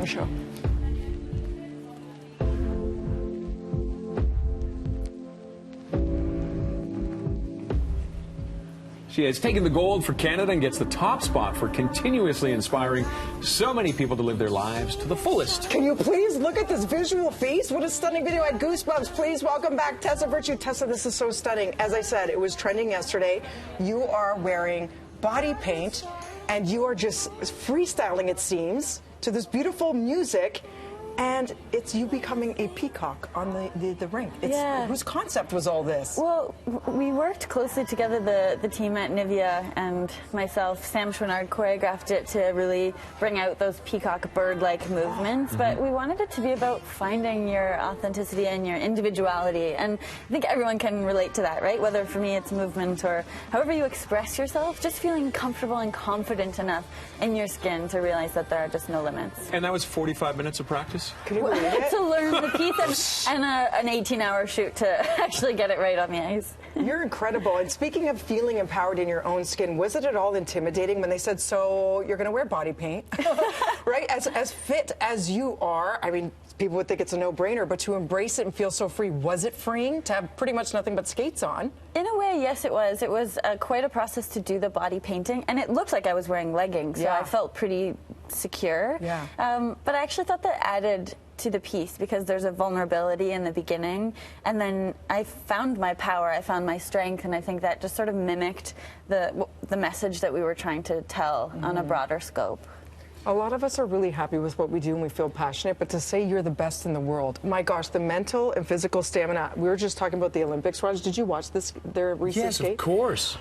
our show. She has taken the gold for Canada and gets the top spot for continuously inspiring so many people to live their lives to the fullest. Can you please look at this visual feast? What a stunning video. I had goosebumps. Please welcome back Tessa Virtue. Tessa, this is so stunning. As I said, it was trending yesterday. You are wearing body paint, and you are just freestyling, it seems, to this beautiful music. And it's you becoming a peacock on the rink. Yeah. Whose concept was all this? Well, we worked closely together, the team at Nivea and myself. Sam Chouinard choreographed it to really bring out those peacock bird-like movements. But we wanted it to be about finding your authenticity and your individuality. And I think everyone can relate to that, right? Whether for me it's movement or however you express yourself, just feeling comfortable and confident enough in your skin to realize that there are just no limits. And that was 45 minutes of practice? Can you believe it? To learn the piece and an 18-hour shoot to actually get it right on the ice. You're incredible. And speaking of feeling empowered in your own skin, was it at all intimidating when they said, so you're going to wear body paint, right? As fit as you are, I mean, people would think it's a no-brainer, but to embrace it and feel so free, was it freeing to have pretty much nothing but skates on? In a way, yes, it was. It was quite a process to do the body painting, and it looked like I was wearing leggings, so I felt pretty secure. Yeah. But I actually thought that added to the piece because there's a vulnerability in the beginning, and then I found my power, I found my strength, and I think that just sort of mimicked the message that we were trying to tell on a broader scope. A lot of us are really happy with what we do and we feel passionate, but to say you're the best in the world, my gosh, the mental and physical stamina. We were just talking about the Olympics, Raj. Did you watch their recent skate? Yes, of course.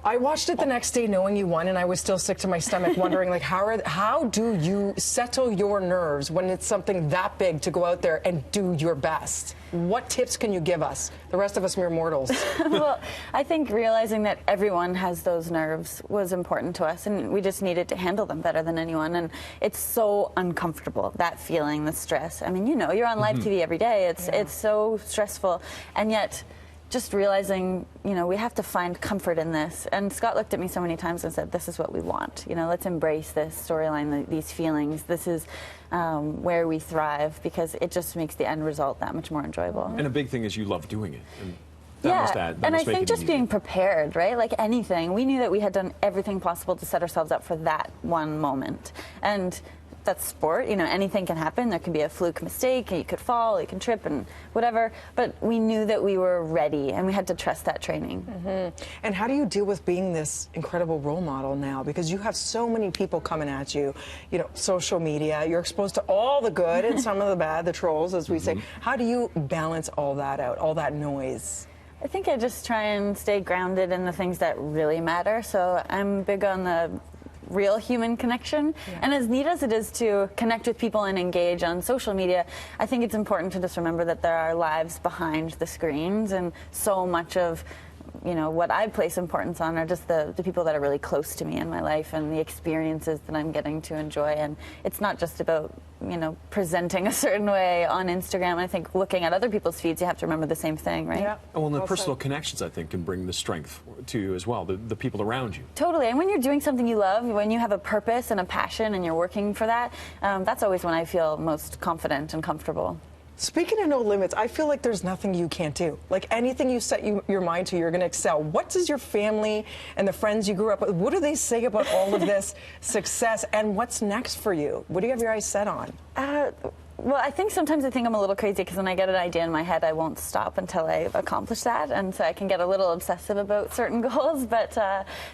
I watched it the next day knowing you won, and I was still sick to my stomach, wondering, like, how do you settle your nerves when it's something that big to go out there and do your best? What tips can you give us, the rest of us mere mortals? Well, I think realizing that everyone has those nerves was important to us, and we just needed to handle them better than anyone. And it's so uncomfortable, that feeling, the stress. I mean, you know, you're on live TV every day. It's so stressful, and yet just realizing, you know, we have to find comfort in this. And Scott looked at me so many times and said, this is what we want. You know, let's embrace this storyline, these feelings. This is where we thrive, because it just makes the end result that much more enjoyable. And a big thing is you love doing it. And that and I think just easy. being prepared, right? Like anything, we knew that we had done everything possible to set ourselves up for that one moment. And that's sport, you know, anything can happen. There can be a fluke mistake, and you could fall, you can trip and whatever, but we knew that we were ready, and we had to trust that training. And how do you deal with being this incredible role model now? Because you have so many people coming at you, you know, social media, you're exposed to all the good and some of the bad, the trolls, as we say. How do you balance all that out, all that noise? I think I just try and stay grounded in the things that really matter, so I'm big on the real human connection. And as neat as it is to connect with people and engage on social media, I think it's important to just remember that there are lives behind the screens, and so much of, you know, what I place importance on are just the people that are really close to me in my life and the experiences that I'm getting to enjoy. And it's not just about, you know, presenting a certain way on Instagram. I think looking at other people's feeds, you have to remember the same thing, right? Yeah. Well, and the personal connections, I think, can bring the strength to you as well, the people around you. Totally. And when you're doing something you love, when you have a purpose and a passion and you're working for that, that's always when I feel most confident and comfortable. Speaking of no limits, I feel like there's nothing you can't do. Like anything you set your mind to, you're going to excel. What does your family and the friends you grew up with, what do they say about all of this success, and what's next for you? What do you have your eyes set on? Well, I think sometimes I think I'm a little crazy, because when I get an idea in my head, I won't stop until I accomplish that, and so I can get a little obsessive about certain goals, but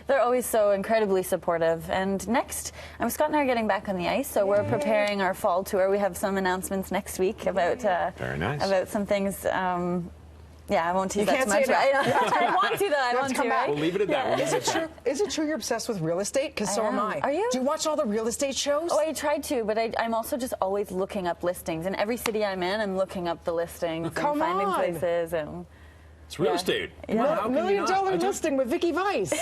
they're always so incredibly supportive. And next, Scott and I are getting back on the ice, so we're preparing our fall tour. We have some announcements next week about Very nice. about some things. Yeah, I won't tease You that can't too much. say that. I want to, though. I want to, right? We'll leave it at that. Yeah. Is it true you're obsessed with real estate? Because so am I. Are you? Do you watch all the real estate shows? Oh, I tried to, but I'm also just always looking up listings. In every city I'm in, I'm looking up the listings and finding places. And it's real estate. Yeah. How $1 million listing with Vicky Weiss.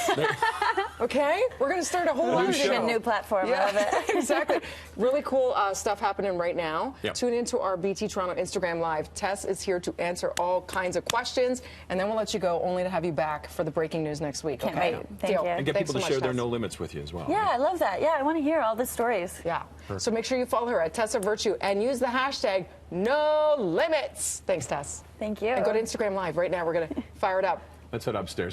Okay? We're going to start a whole other show. A new platform. I love it. Exactly. Really cool stuff happening right now. Yep. Tune into our BT Toronto Instagram Live. Tess is here to answer all kinds of questions, and then we'll let you go, only to have you back for the breaking news next week. Can't okay? wait. Thank you. And get Thanks people to so share much, their Tess. no limits with you as well. Yeah, I love that. Yeah, I want to hear all the stories. Yeah. So make sure you follow her at Tessa Virtue and use the hashtag #NoLimits. Thanks, Tess. Thank you. And go to Instagram Live right now. We're going to fire it up. Let's head upstairs.